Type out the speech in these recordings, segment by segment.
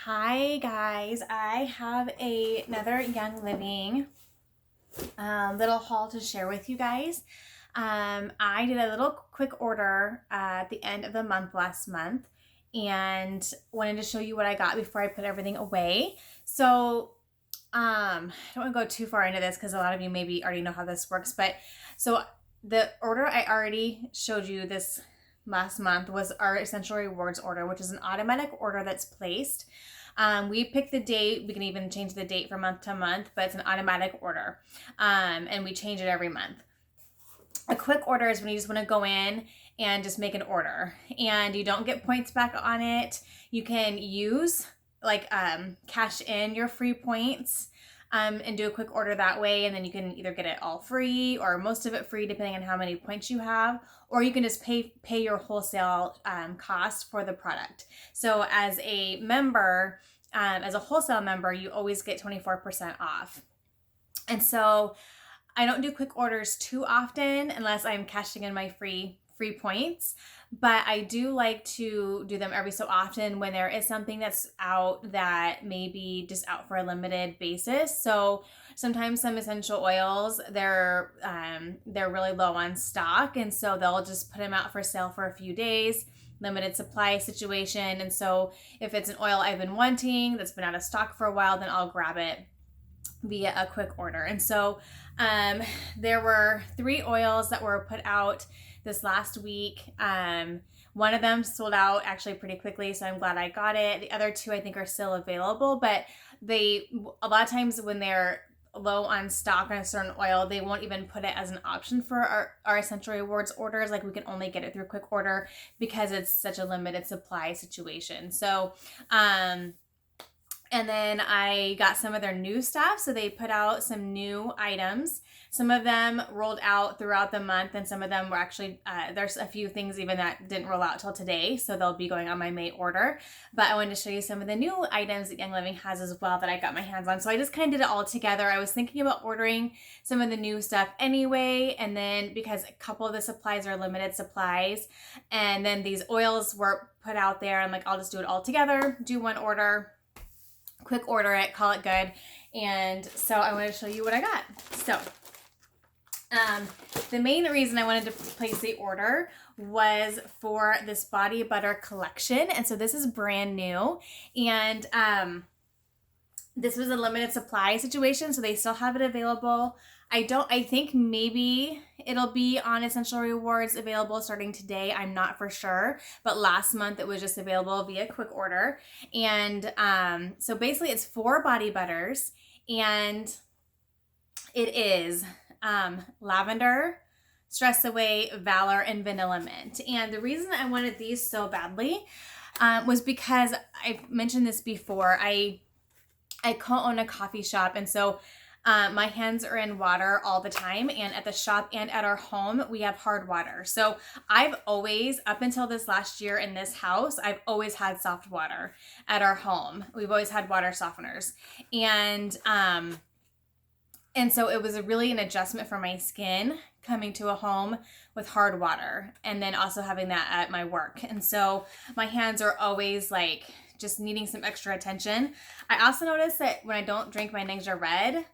Hi guys, I have another Young Living little haul to share with you guys. I did a little quick order at the end of the month last month and wanted to show you what I got before I put everything away. So I don't want to go too far into this because a lot of you maybe already know how this works, but so the order I already showed you this last month was our Essential Rewards order, which is an automatic order that's placed. We pick the date. We can even change the date from month to month, but it's an automatic order. And we change it every month. A quick order is when you just want to go in and just make an order and you don't get points back on it. You can use cash in your free points and do a quick order that way, and then you can either get it all free or most of it free depending on how many points you have, or you can just pay your wholesale cost for the product. So as a member, as a wholesale member, you always get 24% off. And so I don't do quick orders too often unless I'm cashing in my free points, but I do like to do them every so often when there is something that's out that may be just out for a limited basis. So sometimes some essential oils, they're really low on stock, and so they'll just put them out for sale for a few days, limited supply situation. And so if it's an oil I've been wanting that's been out of stock for a while, then I'll grab it via a quick order. And so there were 3 oils that were put out this last week. One of them sold out actually pretty quickly, so I'm glad I got it. The other 2 I think are still available, but a lot of times when they're low on stock on a certain oil, they won't even put it as an option for our Essential Rewards orders. Like, we can only get it through quick order because it's such a limited supply situation. So and then I got some of their new stuff. So they put out some new items. Some of them rolled out throughout the month, and some of them were actually, there's a few things even that didn't roll out till today. So they'll be going on my May order. But I wanted to show you some of the new items that Young Living has as well that I got my hands on. So I just kind of did it all together. I was thinking about ordering some of the new stuff anyway. And then because a couple of the supplies are limited supplies, and then these oils were put out there, I'm like, I'll just do it all together, do one order, quick order it, call it good. And so I want to show you what I got. So the main reason I wanted to place the order was for this body butter collection. And so this is brand new, and this was a limited supply situation, so they still have it available. I think maybe it'll be on Essential Rewards available starting today. I'm not for sure, but last month it was just available via quick order. And so basically it's 4 body butters, and it is lavender, stress away, valor, and vanilla mint. And the reason I wanted these so badly was because I've mentioned this before. I co-own a coffee shop, and so my hands are in water all the time, and at the shop and at our home, we have hard water. So I've always, up until this last year in this house, I've always had soft water at our home. We've always had water softeners. And so it was really an adjustment for my skin coming to a home with hard water, and then also having that at my work. And so my hands are always like just needing some extra attention. I also noticed that when I don't drink my Ningxia Red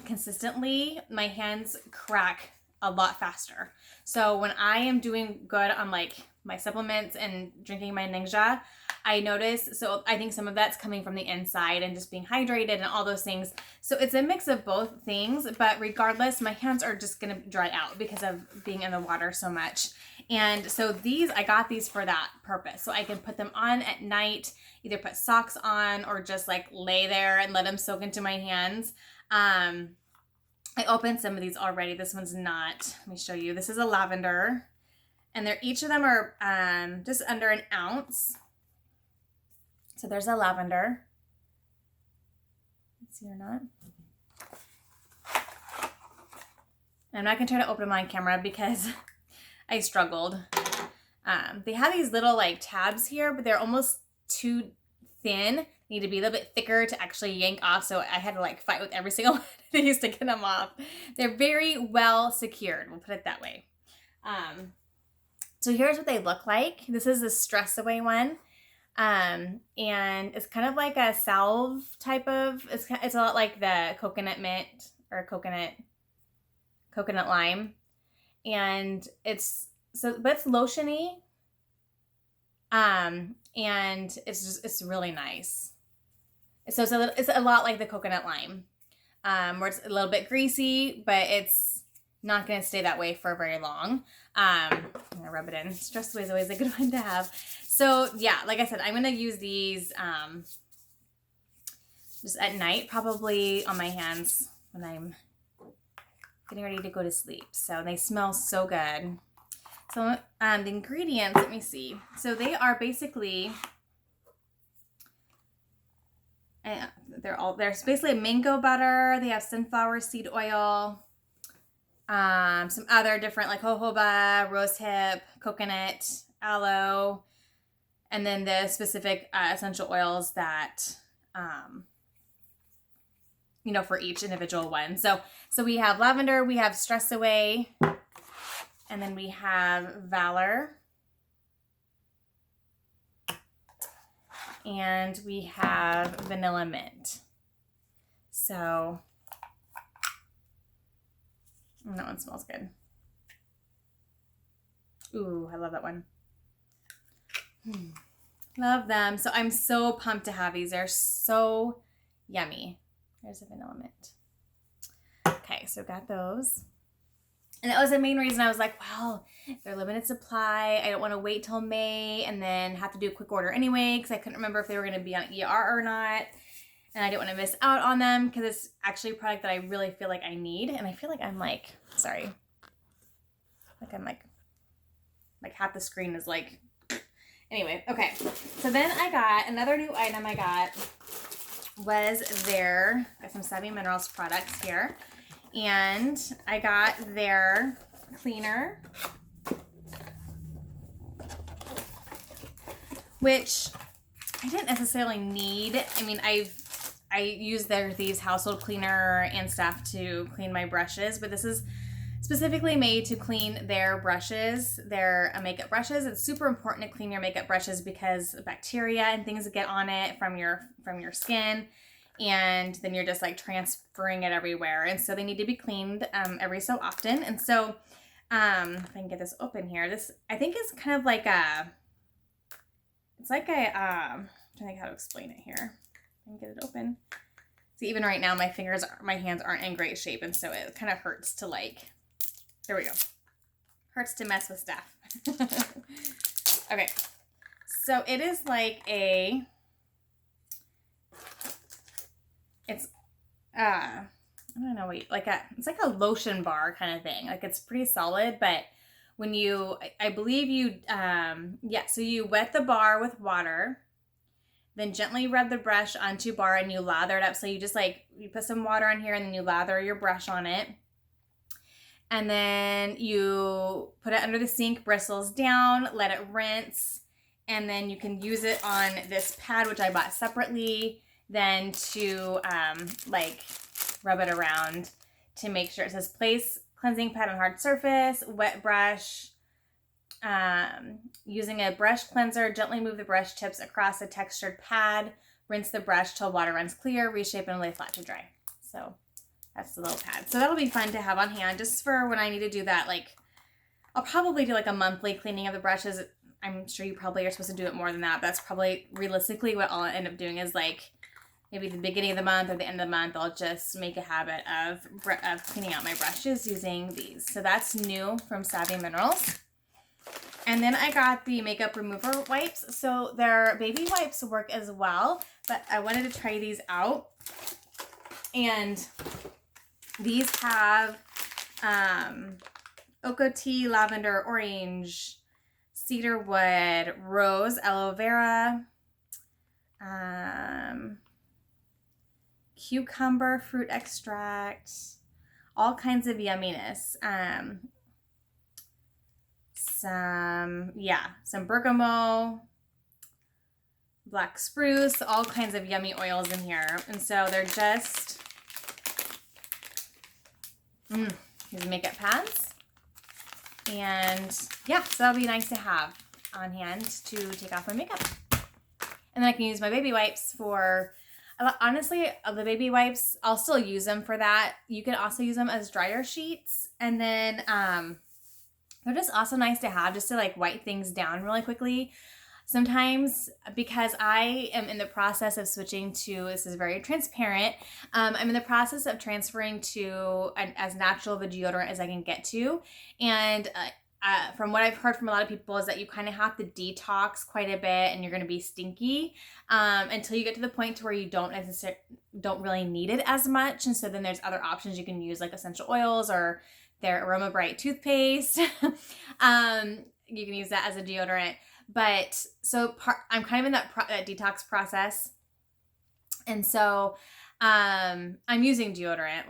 consistently, my hands crack a lot faster. So when I am doing good on like my supplements and drinking my Ningxia, I notice, so I think some of that's coming from the inside and just being hydrated and all those things. So it's a mix of both things, but regardless, my hands are just gonna dry out because of being in the water so much. And so I got these for that purpose. So I can put them on at night, either put socks on or just like lay there and let them soak into my hands. I opened some of these already. This one's not. Let me show you. This is a lavender, and each of them are just under an ounce. So there's a lavender. Let's see or not. I'm not gonna try to open them on camera because I struggled. They have these little like tabs here, but they're almost too thin. Need to be a little bit thicker to actually yank off, so I had to like fight with every single one of these to get them off. They're very well secured, we'll put it that way. So here's what they look like. This is the Stress Away one. And it's kind of like a salve type of, it's a lot like the coconut mint or coconut lime. And but it's lotiony. And it's really nice. So it's a lot like the coconut lime, where it's a little bit greasy, but it's not going to stay that way for very long. I'm going to rub it in. Stress away is always a good one to have. So yeah, like I said, I'm going to use these just at night, probably on my hands when I'm getting ready to go to sleep. So they smell so good. So the ingredients, let me see. So they are basically, there's basically mango butter. They have sunflower seed oil, some other different like jojoba, rosehip, coconut, aloe, and then the specific essential oils that, for each individual one. So we have lavender, we have Stress Away, and then we have Valor, and we have Vanilla Mint. So that one smells good. Ooh, I love that one. Love them. So I'm so pumped to have these. They're so yummy. There's a Vanilla Mint. Okay, so got those. And that was the main reason I was like, well, they're limited supply. I don't want to wait till May and then have to do a quick order anyway, because I couldn't remember if they were going to be on ER or not. And I didn't want to miss out on them because it's actually a product that I really feel like I need. And I feel like I'm like, sorry. Like I'm like half the screen is like, anyway, okay. So then I got another new item I got was got some Savvy Minerals products here. And I got their cleaner, which I didn't necessarily need. I mean, I use their Thieves household cleaner and stuff to clean my brushes, but this is specifically made to clean their brushes, their makeup brushes. It's super important to clean your makeup brushes because bacteria and things get on it from your skin, and then you're just like transferring it everywhere. And so they need to be cleaned every so often. And so if I can get this open here, this I think is kind of like I'm trying to think how to explain it here. I can get it open. See, even right now my hands aren't in great shape, and so it kind of hurts to like, there we go. Hurts to mess with stuff. Okay. So it is like it's I don't know, it's like a lotion bar kind of thing. Like it's pretty solid, but when I believe you, so you wet the bar with water, then gently rub the brush onto bar and you lather it up. So you just you put some water on here and then you lather your brush on it. And then you put it under the sink, bristles down, let it rinse. And then you can use it on this pad, which I bought separately, then to rub it around to make sure. It says place cleansing pad on hard surface, wet brush. Using a brush cleanser, gently move the brush tips across a textured pad. Rinse the brush till water runs clear. Reshape and lay flat to dry. So that's the little pad. So that'll be fun to have on hand just for when I need to do that. I'll probably do a monthly cleaning of the brushes. I'm sure you probably are supposed to do it more than that. That's probably realistically what I'll end up doing is maybe the beginning of the month or the end of the month, I'll just make a habit of cleaning out my brushes using these. So that's new from Savvy Minerals. And then I got the makeup remover wipes. So their baby wipes work as well, but I wanted to try these out. And these have Ocotea, lavender, orange, cedarwood, rose, aloe vera, cucumber fruit extract, all kinds of yumminess. Some bergamot, black spruce, all kinds of yummy oils in here. And so they're just these makeup pads. And yeah, so that'll be nice to have on hand to take off my makeup. And then I can use my baby wipes for, honestly, the baby wipes, I'll still use them for that. You can also use them as dryer sheets. And then they're just also nice to have just to like wipe things down really quickly. Sometimes, because I am in the process of switching to, this is very transparent, I'm in the process of transferring to as natural of a deodorant as I can get to. And from what I've heard from a lot of people is that you kind of have to detox quite a bit and you're going to be stinky until you get to the point to where you don't really need it as much. And so then there's other options you can use, like essential oils or their Aroma Bright toothpaste. You can use that as a deodorant. But so I'm kind of in that detox process. And so I'm using deodorant,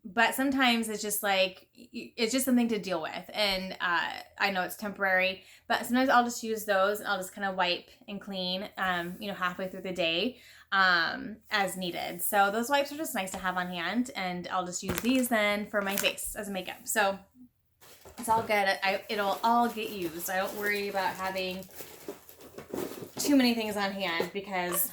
but sometimes it's just it's just something to deal with. And I know it's temporary, but sometimes I'll just use those and I'll just kind of wipe and clean, halfway through the day as needed. So those wipes are just nice to have on hand, and I'll just use these then for my face as a makeup. So it's all good. It'll all get used. I don't worry about having too many things on hand because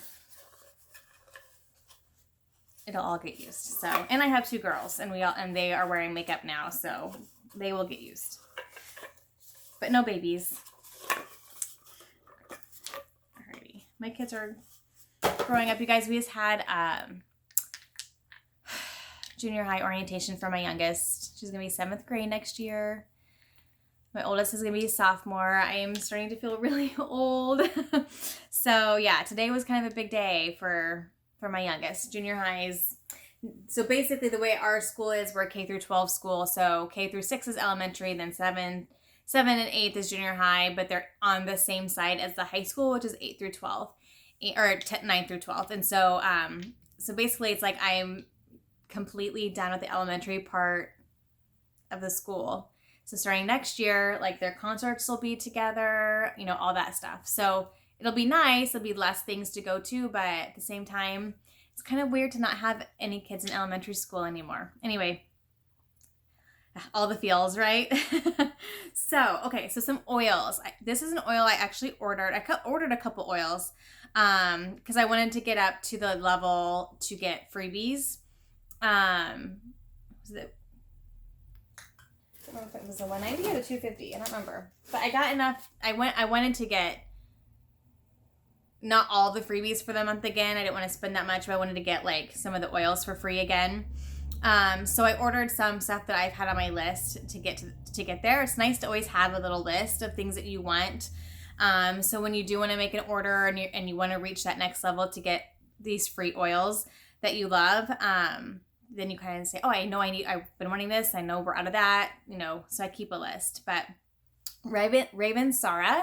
it'll all get used. So, and I have 2 girls, and they are wearing makeup now, so they will get used. But no babies. Alrighty, my kids are growing up. You guys, we just had junior high orientation for my youngest. She's gonna be 7th grade next year. My oldest is going to be a sophomore. I am starting to feel really old. So yeah, today was kind of a big day for my youngest. Junior highs. So basically the way our school is, we're K through 12 school. So K through 6 is elementary, then 7 and 8 is junior high, but they're on the same side as the high school, which is 8 through 12, or 9 through 12. And so, so basically it's like I'm completely done with the elementary part of the school. So starting next year, their concerts will be together, all that stuff. So it'll be nice. There'll be less things to go to, but at the same time, it's kind of weird to not have any kids in elementary school anymore. Anyway, all the feels, right? So, okay, so some oils. This is an oil I actually ordered. I ordered a couple oils because I wanted to get up to the level to get freebies. Was it? I don't know if it was a 190 or the 250. I don't remember. But I got enough. I wanted to get not all the freebies for the month again. I didn't want to spend that much, but I wanted to get some of the oils for free again. So I ordered some stuff that I've had on my list to get there. It's nice to always have a little list of things that you want. So when you do want to make an order and you want to reach that next level to get these free oils that you love, then you kind of say, oh, I've been wanting this. I know we're out of that, so I keep a list. But Ravensara,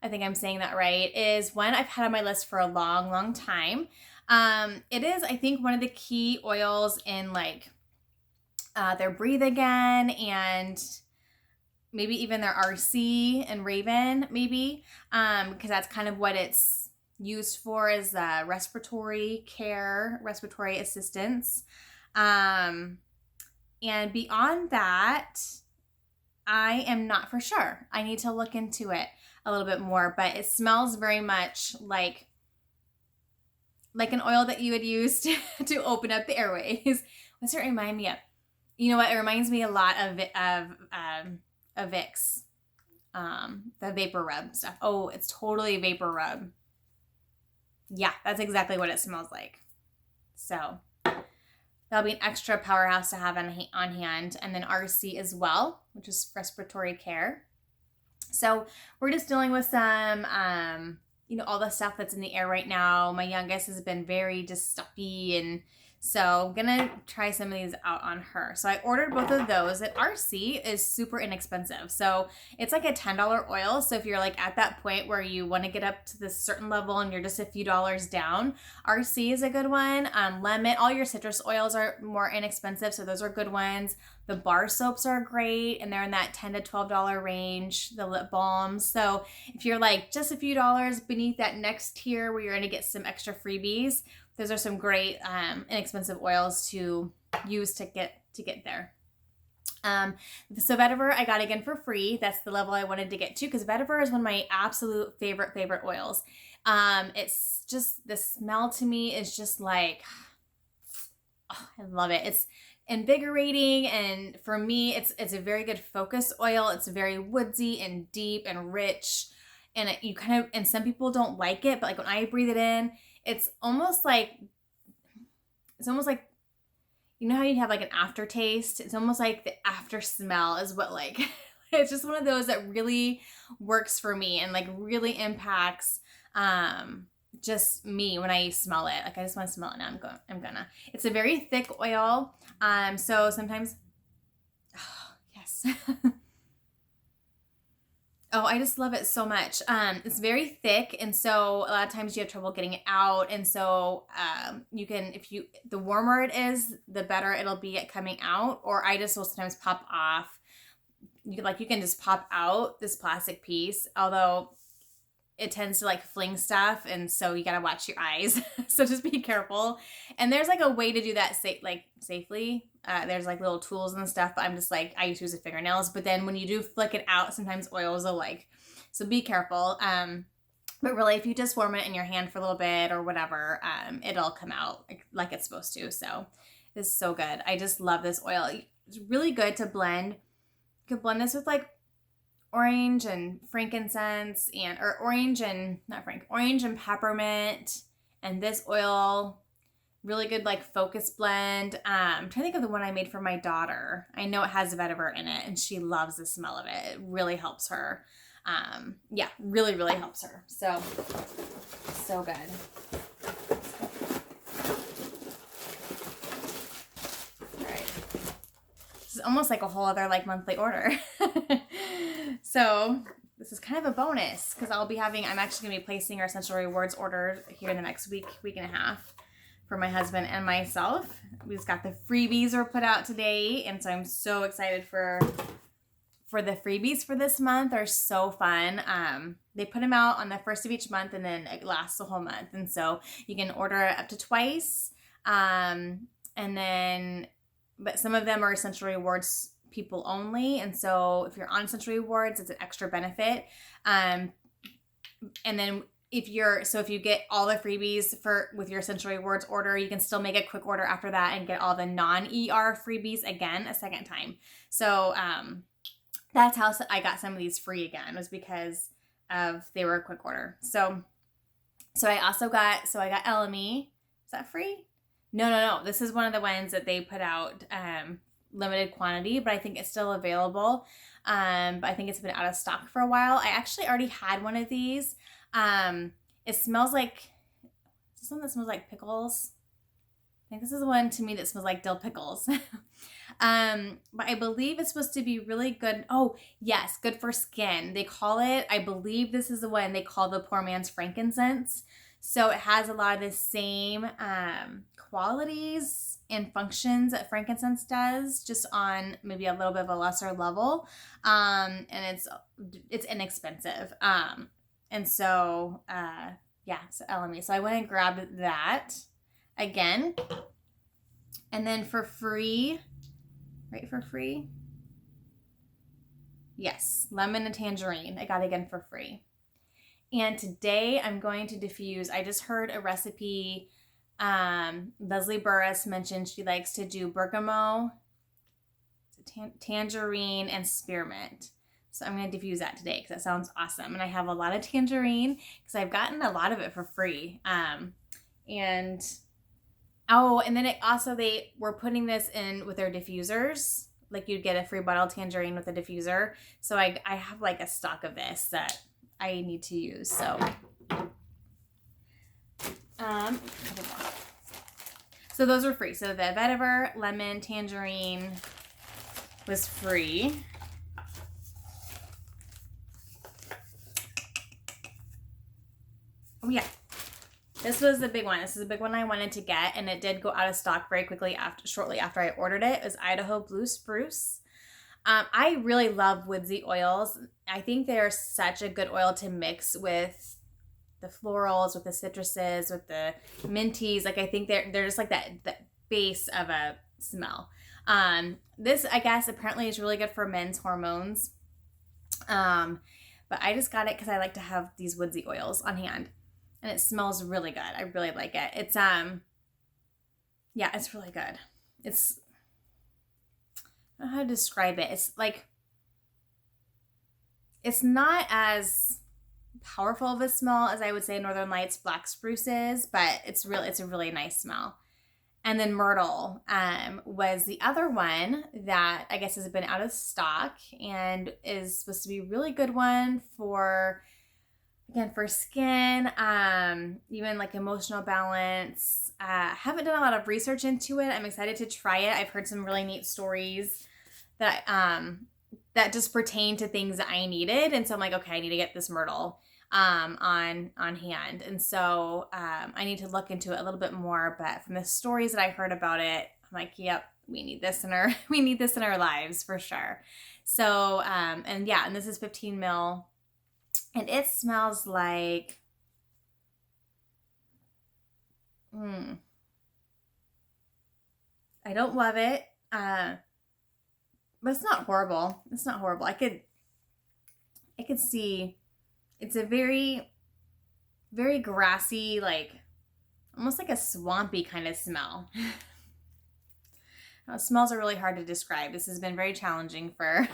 I think I'm saying that right, is one I've had on my list for a long, long time. It is, I think, one of the key oils in their Breathe Again and maybe even their RC and Raven, maybe, because that's kind of what it's used for, is respiratory care, respiratory assistance. And beyond that, I am not for sure. I need to look into it a little bit more, but it smells very much like an oil that you would use to open up the airways. What's it remind me of? You know what? It reminds me a lot of Vicks, the Vapor Rub stuff. Oh, it's totally Vapor Rub. Yeah, that's exactly what it smells like. So that'll be an extra powerhouse to have on hand. And then RC as well, which is respiratory care. So we're just dealing with some, all the stuff that's in the air right now. My youngest has been very just stuffy, and so I'm gonna try some of these out on her. So I ordered both of those. At RC is super inexpensive. So it's like a $10 oil. So if you're at that point where you want to get up to this certain level and you're just a few dollars down, RC is a good one. Lemon, all your citrus oils are more inexpensive, so those are good ones. The bar soaps are great, and they're in that $10 to $12 range. The lip balms. So if you're just a few dollars beneath that next tier where you're going to get some extra freebies, those are some great inexpensive oils to use to get there. So Vetiver I got again for free. That's the level I wanted to get to, because Vetiver is one of my absolute favorite oils. It's just, the smell to me is just like, oh, I love it. It's invigorating, and for me, it's a very good focus oil. It's very woodsy and deep and rich, and you kind of, and some people don't like it, but like when I breathe it in, it's almost like, it's almost like, you know how you have like an aftertaste? It's almost like the after smell is what like, it's just one of those that really works for me and like really impacts just me when I smell it. Like I just want to smell it now. I'm gonna. It's a very thick oil. So sometimes, oh, yes. Oh, I just love it so much. It's very thick, and so a lot of times you have trouble getting it out. And so you can, the warmer it is, the better it'll be at coming out. Or I just will sometimes pop off. You can just pop out this plastic piece, although it tends to like fling stuff, and so you gotta watch your eyes. So just be careful. And there's like a way to do that safely. There's like little tools and stuff, but I'm just like, I used to use the fingernails. But then when you do flick it out, sometimes oils will like, so be careful. But really, if you just warm it in your hand for a little bit or whatever, it'll come out like it's supposed to. So this is so good. I just love this oil. It's really good to blend. You could blend this with like orange and frankincense, and or orange and peppermint, and this oil, really good like focus blend. I'm trying to think of the one I made for my daughter. I know it has vetiver in it, and she loves the smell of it. It really helps her. Yeah, really helps her. So good. Is almost like a whole other like monthly order. So this is kind of a bonus because I'm actually gonna be placing our Essential Rewards order here in the next week and a half for my husband and myself. We just got the freebies were put out today, and so I'm so excited for the freebies for this month. Are so fun. They put them out on the first of each month, and then it lasts the whole month, and so you can order it up to twice. And then, but some of them are Essential Rewards people only, and so if you're on Essential Rewards, it's an extra benefit. And then if you get all the freebies with your Essential Rewards order, you can still make a quick order after that and get all the non-ER freebies again a second time. So that's how I got some of these free again, was because they were a quick order. So I also got LME. Is that free? No. This is one of the ones that they put out, limited quantity, but I think it's still available. But I think it's been out of stock for a while. I actually already had one of these. It smells like, is this one that smells like pickles? I think this is the one to me that smells like dill pickles. But I believe it's supposed to be really good. Oh, yes, good for skin. They call it, I believe this is the one they call the poor man's frankincense. So it has a lot of the same qualities and functions that frankincense does, just on maybe a little bit of a lesser level. And it's inexpensive. And so, so LME. So I went and grabbed that again. And then for free, yes, lemon and tangerine. I got again for free. And today I'm going to diffuse. I just heard a recipe. Leslie Burris mentioned she likes to do bergamot, tangerine, and spearmint. So I'm going to diffuse that today because that sounds awesome. And I have a lot of tangerine because I've gotten a lot of it for free. And then they were putting this in with their diffusers. Like you'd get a free bottle of tangerine with a diffuser. So I have like a stock of this that I need to use. So those were free. So the vetiver, lemon, tangerine was free. Oh yeah, this was the big one. This is a big one I wanted to get, and it did go out of stock very quickly shortly after I ordered it. It was Idaho Blue Spruce. I really love woodsy oils. I think they're such a good oil to mix with the florals, with the citruses, with the minties. Like I think they're just like that base of a smell. This, I guess, apparently is really good for men's hormones. But I just got it because I like to have these woodsy oils on hand. and it smells really good. I really like it. It's yeah, it's really good. It's, I don't know how to describe it. It's like, it's not as powerful of a smell as I would say Northern Lights black spruce is, but it's a really nice smell. And then myrtle was the other one that I guess has been out of stock and is supposed to be a really good one for, again, for skin, even like emotional balance. Haven't done a lot of research into it. I'm excited to try it. I've heard some really neat stories that that just pertain to things that I needed, and so I'm like, okay, I need to get this myrtle on hand, and so I need to look into it a little bit more. But from the stories that I heard about it, I'm like, yep, we need this in our lives for sure. So and yeah, and this is 15 mil, and it smells like I don't love it, but it's not horrible. It's not horrible. I could see it's a very, very grassy, like almost like a swampy kind of smell. Smells are really hard to describe. This has been very challenging for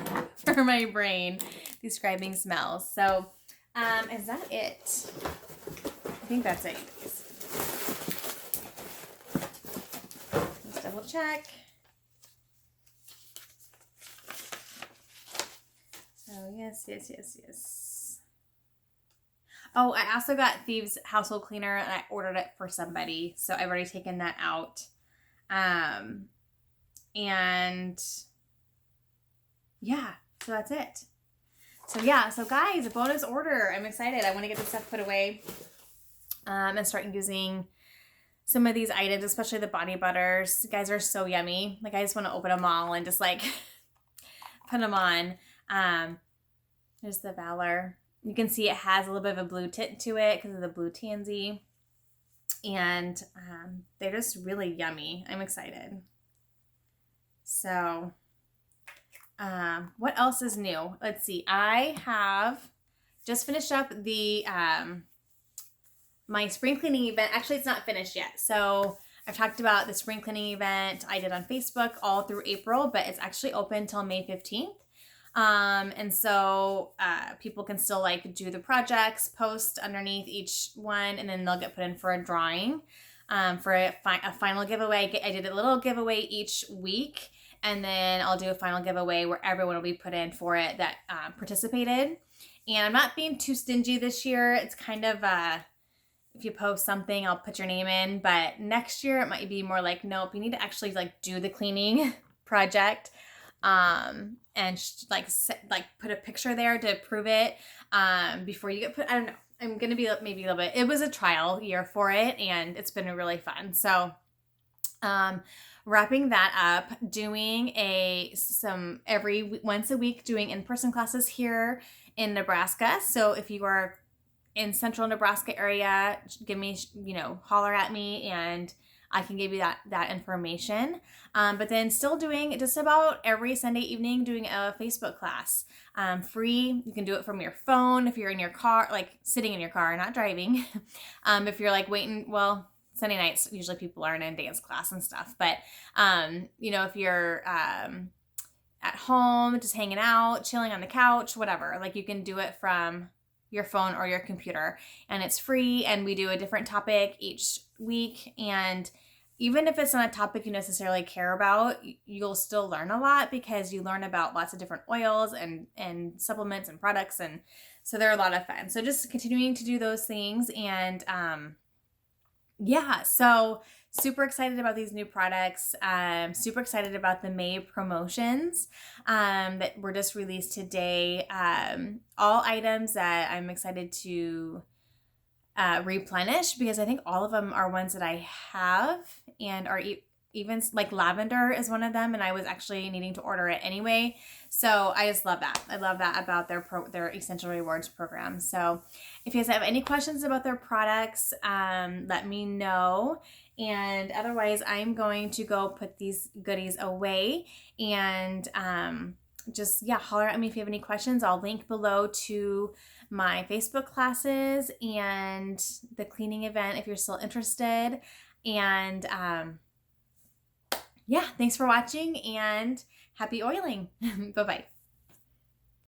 my brain, describing smells. So, is that it? I think that's it, guys. Let's double check. So yes. Oh, I also got Thieves household cleaner, and I ordered it for somebody, so I've already taken that out. And yeah, so that's it. So yeah, so guys, a bonus order. I'm excited. I want to get this stuff put away, and start using some of these items, especially the body butters. You guys are so yummy. Like, I just want to open them all and just like put them on. There's the Valor. You can see it has a little bit of a blue tint to it because of the blue tansy. And they're just really yummy. I'm excited. So, what else is new? Let's see. I have just finished up the my spring cleaning event. Actually, it's not finished yet. So I've talked about the spring cleaning event I did on Facebook all through April, but it's actually open till May 15th. And so people can still like do the projects, post underneath each one, and then they'll get put in for a drawing for a final giveaway. I did a little giveaway each week, and then I'll do a final giveaway where everyone will be put in for it that participated. And I'm not being too stingy this year. It's kind of if you post something, I'll put your name in, but next year it might be more like, nope, you need to actually like do the cleaning project. And like put a picture there to prove it before you get put. I don't know. I'm gonna be maybe a little bit. It was a trial year for it, and it's been really fun. So, wrapping that up, doing once a week doing in-person classes here in Nebraska. So if you are in central Nebraska area, give me, holler at me and I can give you that information. But then still doing just about every Sunday evening, doing a Facebook class. Free. You can do it from your phone if you're in your car, like sitting in your car, not driving. If you're like waiting, well, Sunday nights, usually people aren't in dance class and stuff. But, if you're at home, just hanging out, chilling on the couch, whatever, like you can do it from your phone or your computer, and it's free, and we do a different topic each week. And even if it's not a topic you necessarily care about, you'll still learn a lot because you learn about lots of different oils and supplements and products, and so they're a lot of fun. So just continuing to do those things, and so super excited about these new products. Super excited about the May promotions that were just released today. All items that I'm excited to replenish, because I think all of them are ones that I have and are even like lavender is one of them, and I was actually needing to order it anyway. So I just love that. I love that about their Essential Rewards program. So if you guys have any questions about their products, let me know. And otherwise, I'm going to go put these goodies away, and holler at me if you have any questions. I'll link below to my Facebook classes and the cleaning event if you're still interested. And yeah, thanks for watching and happy oiling. Bye-bye.